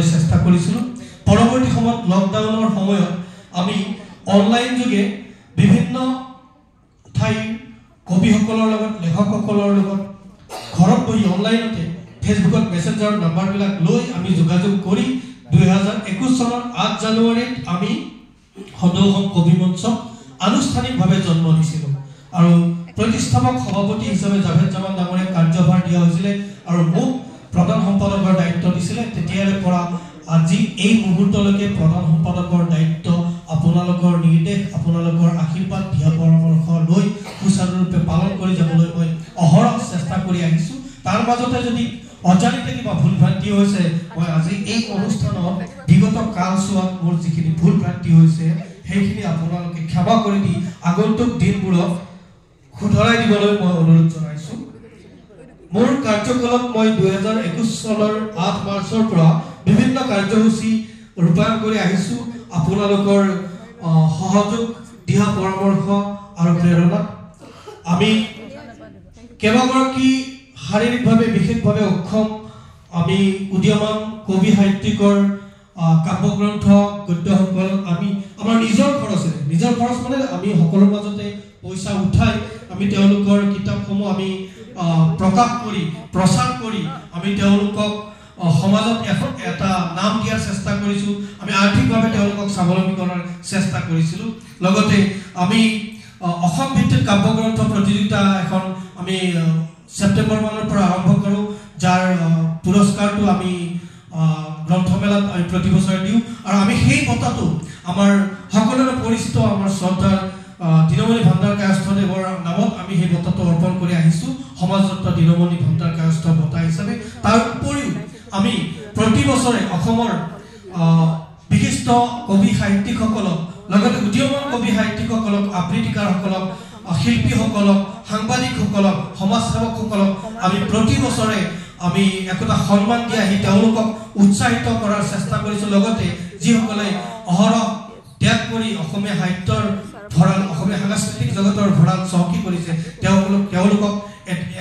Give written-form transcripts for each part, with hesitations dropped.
দিবলৈ চেষ্টা কৰিছিলোঁ। পৰৱৰ্তী সময়ত লকডাউনৰ সময়ত আমি অনলাইন যোগে বিভিন্ন ঠাইৰ কবিসকলৰ লগত লেখকসকলৰ লগত ঘৰত বহি অনলাইনতে ফেচবুকত মেছেঞ্জাৰ নাম্বাৰবিলাক লৈ আমি যোগাযোগ কৰি 2021 চনৰ 8 জানুৱাৰীত আমি সদৌ অসম কবি মঞ্চ আনুষ্ঠানিকভাৱে জন্ম দিছিলোঁ আৰু প্ৰতিষ্ঠাপক সভাপতি হিচাপে জাভেদ জামান ডাঙৰীয়াক কাৰ্যভাৰ দিয়া হৈছিলে আৰু মোক প্ৰধান সম্পাদকৰ দায়িত্ব দিছিলে। তেতিয়াৰে পৰা আজি এই মুহূৰ্তলৈকে প্ৰধান সম্পাদকৰ দায়িত্ব আপোনালোকৰ নিৰ্দেশ আপোনালোকৰ আশীৰ্বাদ দিহা পৰামৰ্শ লৈ সুচাৰুৰূপে পালন কৰি যাবলৈ মই অহৰহ চেষ্টা কৰি আহিছোঁ। তাৰ মাজতে যদি অজানিতে কিবা ভুল ভ্ৰান্তি হৈছে মই আজি এই অনুষ্ঠানত বিগত কালছোৱাত মোৰ যিখিনি ভুল ভ্ৰান্তি হৈছে সেইখিনি আপোনালোকে ক্ষমা কৰি দি আগন্তুক দিনবোৰত শুধৰাই দিবলৈ মই অনুৰোধ জনাইছোঁ। মোৰ কাৰ্যকালত মই 2021 চনৰ 8 মাৰ্চৰ পৰা বিভিন্ন কাৰ্যসূচী ৰূপায়ণ কৰি আহিছোঁ আপোনালোকৰ সহযোগ দিহা পৰামৰ্শ আৰু প্ৰেৰণা। আমি কেইবাগৰাকী শাৰীৰিকভাৱে বিশেষভাৱে অক্ষম আমি উদীয়মান কবি সাহিত্যিকৰ কাব্যগ্ৰন্থ গদ্যসকল আমি আমাৰ নিজৰ খৰচ মানে আমি সকলোৰ মাজতে পইচা উঠাই আমি তেওঁলোকৰ কিতাপসমূহ আমি প্ৰকাশ কৰি প্ৰচাৰ কৰি আমি তেওঁলোকক সমাজত এটা নাম দিয়াৰ চেষ্টা কৰিছোঁ। আমি আৰ্থিকভাৱে তেওঁলোকক স্বাৱলম্বী কৰাৰ চেষ্টা কৰিছিলোঁ। লগতে আমি অসম ভিত্তিক কাব্যগ্ৰন্থ প্ৰতিযোগিতা এখন আমি সেপ্টেম্বৰ মানৰ পৰা আৰম্ভ কৰোঁ, যাৰ পুৰস্কাৰটো আমি গ্ৰন্থমেলাত আমি প্ৰতি বছৰে দিওঁ আৰু আমি সেই বঁটাটো আমাৰ সকলোৰে পৰিচিত আমাৰ শ্ৰদ্ধাৰ দীনমণি ভাণ্ডাৰ কায়স্থদেৱৰ নামত আমি সেই বঁটাটো অৰ্পণ কৰি আহিছোঁ সমাজৰত্ন দীনমণি ভাণ্ডাৰ কায়স্থ বঁটা হিচাপে। তাৰ উপৰিও আমি প্ৰতি বছৰে অসমৰ বিশিষ্ট কবি সাহিত্যিকসকলক লগতে উদীয়মান কবি সাহিত্যিকসকলক আবৃত্তিকাৰসকলক শিল্পীসকলক সাংবাদিকসকলক সমাজসেৱকসকলক আমি প্ৰতি বছৰে আমি একোটা সন্মান দি আহি তেওঁলোকক উৎসাহিত কৰাৰ চেষ্টা কৰিছোঁ। লগতে যিসকলে অহৰহ ত্যাগ কৰি অসমীয়া সাহিত্যৰ ভঁৰাল অসমীয়া সাংস্কৃতিক জগতৰ ভঁৰাল চহকী কৰিছে তেওঁলোকক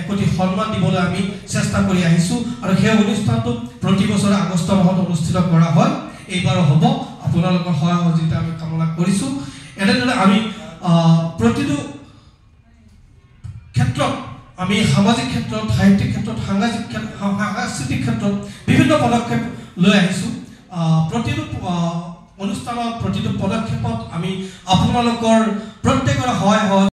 একোটি সন্মান দিবলৈ আমি চেষ্টা কৰি আহিছোঁ আৰু সেই অনুষ্ঠানটো প্ৰতি বছৰে আগষ্ট মাহত অনুষ্ঠিত কৰা হয়। এইবাৰো হ'ব, আপোনালোকৰ সহায় সহযোগিতা আমি কামনা কৰিছোঁ। এনেদৰে আমি প্ৰতিটো ক্ষেত্ৰত আমি সামাজিক ক্ষেত্ৰত সাহিত্যিক ক্ষেত্ৰত সাংস্কৃতিক ক্ষেত্ৰত বিভিন্ন পদক্ষেপ লৈ আহিছোঁ। প্ৰতিটো অনুষ্ঠানত প্ৰতিটো পদক্ষেপত আমি আপোনালোকৰ প্ৰত্যেকৰে সহায়